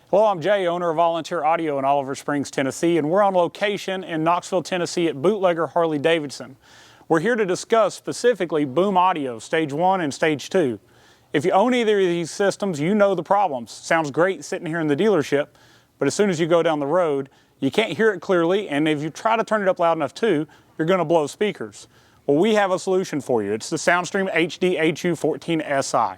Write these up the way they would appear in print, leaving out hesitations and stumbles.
Hello, I'm Jay, owner of Volunteer Audio in Oliver Springs, Tennessee, and we're on location in Knoxville, Tennessee at Bootlegger Harley Davidson. We're here to discuss specifically boom audio, Stage 1 and Stage 2. If you own either of these systems, you know the problems. Sounds great sitting here in the dealership, but as soon as you go down the road, you can't hear it clearly, and if you try to turn it up loud enough too, you're going to blow speakers. Well, we have a solution for you. It's the Soundstream HDHU.14Si.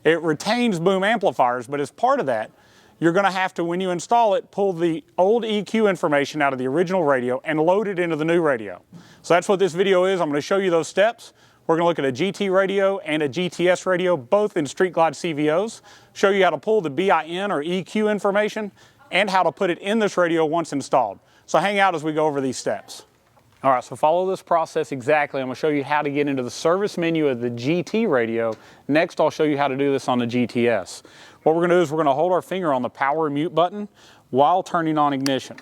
It retains boom amplifiers, but as part of that, you're going to have to, when you install it, pull the old EQ information out of the original radio and load it into the new radio. So that's what this video is. I'm going to show you those steps. We're going to look at a GT radio and a GTS radio, both in Street Glide CVOs, show you how to pull the B.I.N or EQ information, and how to put it in this radio once installed. So hang out as we go over these steps. All right, so follow this process exactly. I'm going to show you how to get into the service menu of the GT radio. Next, I'll show you how to do this on the GTS. What we're going to do is we're going to hold our finger on the power mute button while turning on ignition.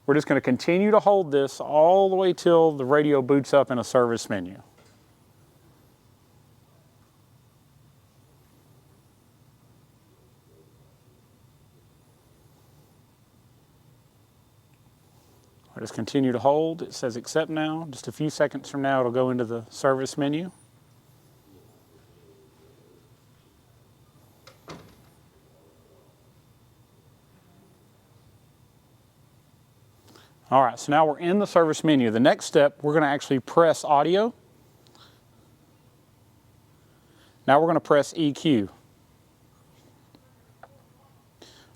We're just going to continue to hold this all the way till the radio boots up in a service menu. I'll just continue to hold. It says accept now. Just a few seconds from now, it'll go into the service menu. All right, so now we're in the service menu. The next step, we're going to actually press audio. Now we're going to press EQ.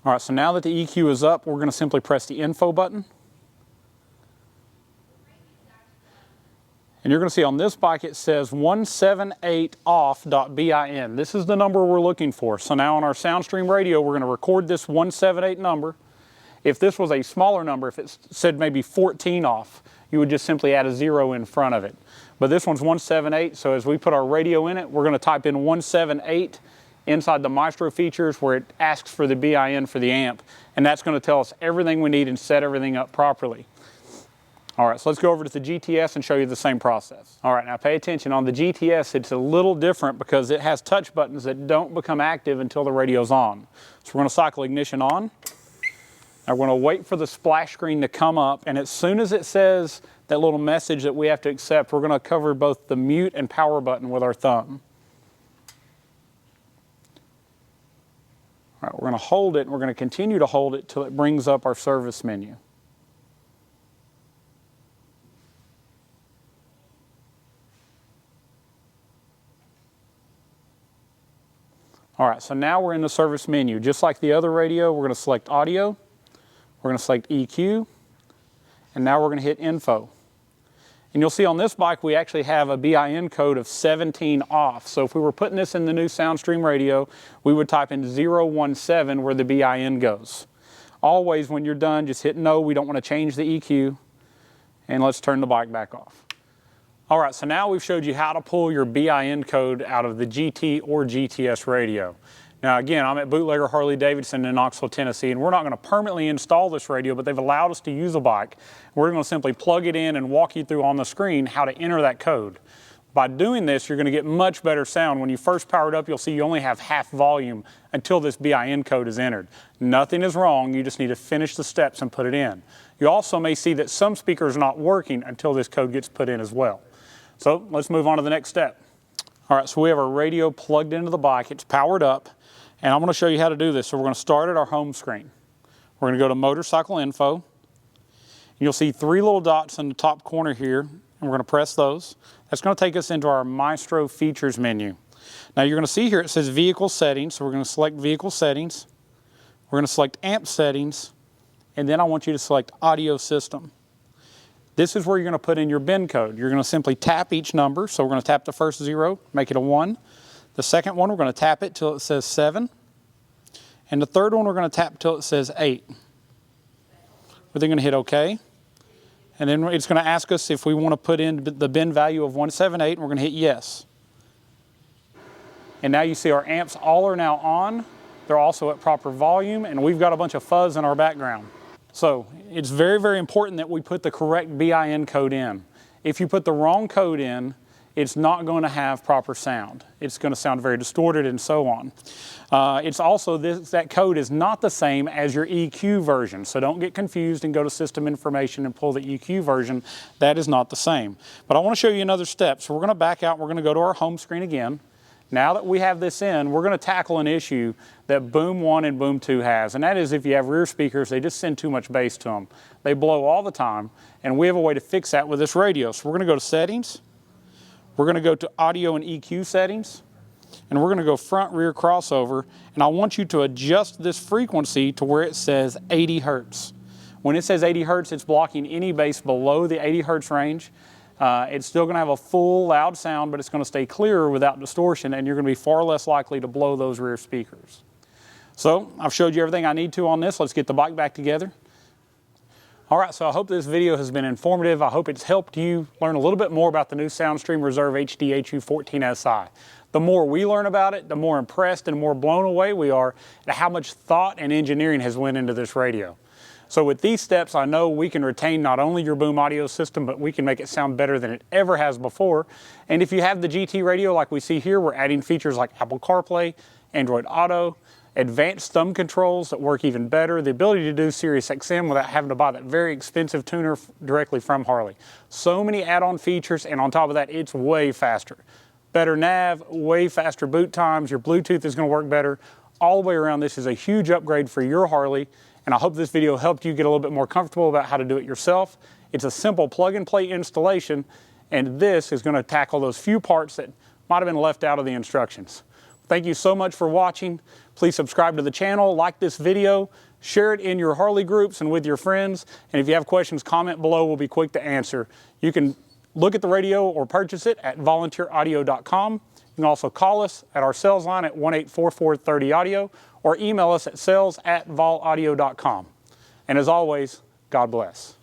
All right, so now that the EQ is up, we're going to simply press the info button. And you're going to see on this bike it says 178off.B.I.N. This is the number we're looking for. So now on our Soundstream radio, we're going to record this 178 number. If this was a smaller number, if it said maybe 14 off, you would just simply add a 0 in front of it. But this one's 178, so as we put our radio in it, we're going to type in 178 inside the Maestro features where it asks for the B.I.N for the amp, and that's going to tell us everything we need and set everything up properly. All right, so let's go over to the GTS and show you the same process. All right, now pay attention. On the GTS, it's a little different because it has touch buttons that don't become active until the radio's on. So we're going to cycle ignition on. Now we're going to wait for the splash screen to come up, and as soon as it says that little message that we have to accept, we're going to cover both the mute and power button with our thumb. All right, we're going to hold it, and we're going to continue to hold it till it brings up our service menu. All right, so now we're in the service menu. Just like the other radio, we're going to select audio, we're going to select EQ, and now we're going to hit info. And you'll see on this bike we actually have a B.I.N code of 17 off. So if we were putting this in the new Soundstream radio, we would type in 017 where the B.I.N goes. Always when you're done, just hit no. We don't want to change the EQ, and let's turn the bike back off. All right, so now we've showed you how to pull your B.I.N code out of the GT or GTS radio. Now again, I'm at Bootlegger Harley Davidson in Knoxville, Tennessee, and we're not going to permanently install this radio, but they've allowed us to use a bike. We're going to simply plug it in and walk you through on the screen how to enter that code. By doing this, you're going to get much better sound. When you first power it up, you'll see you only have half volume until this B.I.N code is entered. Nothing is wrong, you just need to finish the steps and put it in. You also may see that some speakers are not working until this code gets put in as well. So let's move on to the next step. All right, so we have our radio plugged into the bike. It's powered up, and I'm going to show you how to do this. So we're going to start at our home screen. We're going to go to motorcycle info. And you'll see 3 little dots in the top corner here, and we're going to press those. That's going to take us into our Maestro features menu. Now you're going to see here it says vehicle settings, so we're going to select vehicle settings. We're going to select amp settings, and then I want you to select audio system. This is where you're going to put in your B.I.N code. You're going to simply tap each number. So we're going to tap the first 0, make it a 1. The second one, we're going to tap it till it says 7. And the third one, we're going to tap till it says 8. We're then going to hit OK. And then it's going to ask us if we want to put in the B.I.N value of 178, and we're going to hit yes. And now you see our amps all are now on. They're also at proper volume, and we've got a bunch of fuzz in our background. So it's very, very important that we put the correct B.I.N code in. If you put the wrong code in, it's not going to have proper sound. It's going to sound very distorted and so on. It's also, that code is not the same as your EQ version, so don't get confused and go to System Information and pull the EQ version. That is not the same. But I want to show you another step. So we're going to back out, we're going to go to our home screen again. Now that we have this in, we're going to tackle an issue that Boom 1 and Boom 2 has, and that is if you have rear speakers, they just send too much bass to them. They blow all the time, and we have a way to fix that with this radio. So we're going to go to Settings, we're going to go to Audio and EQ Settings, and we're going to go Front Rear Crossover, and I want you to adjust this frequency to where it says 80 Hertz. When it says 80 Hertz, it's blocking any bass below the 80 Hertz range. It's still going to have a full loud sound, but it's going to stay clearer without distortion, and you're going to be far less likely to blow those rear speakers. So I've showed you everything I need to on this. Let's get the bike back together. All right, so I hope this video has been informative. I hope it's helped you learn a little bit more about the new Soundstream Reserve HDHU.14Si. The more we learn about it, the more impressed and more blown away we are at how much thought and engineering has went into this radio. So with these steps, I know we can retain not only your Boom audio system, but we can make it sound better than it ever has before. And if you have the GT radio like we see here, we're adding features like Apple CarPlay, Android Auto, advanced thumb controls that work even better, the ability to do Sirius XM without having to buy that very expensive tuner directly from Harley. So many add-on features, and on top of that, it's way faster. Better nav, way faster boot times, your Bluetooth is going to work better. All the way around, this is a huge upgrade for your Harley. And I hope this video helped you get a little bit more comfortable about how to do it yourself. It's a simple plug-and-play installation, and this is going to tackle those few parts that might have been left out of the instructions. Thank you so much for watching. Please subscribe to the channel, like this video, share it in your Harley groups and with your friends, and if you have questions, comment below. We'll be quick to answer. You can look at the radio or purchase it at volunteeraudio.com. You can also call us at our sales line at 1-844-30-AUDIO, or email us at sales@volaudio.com. And as always, God bless.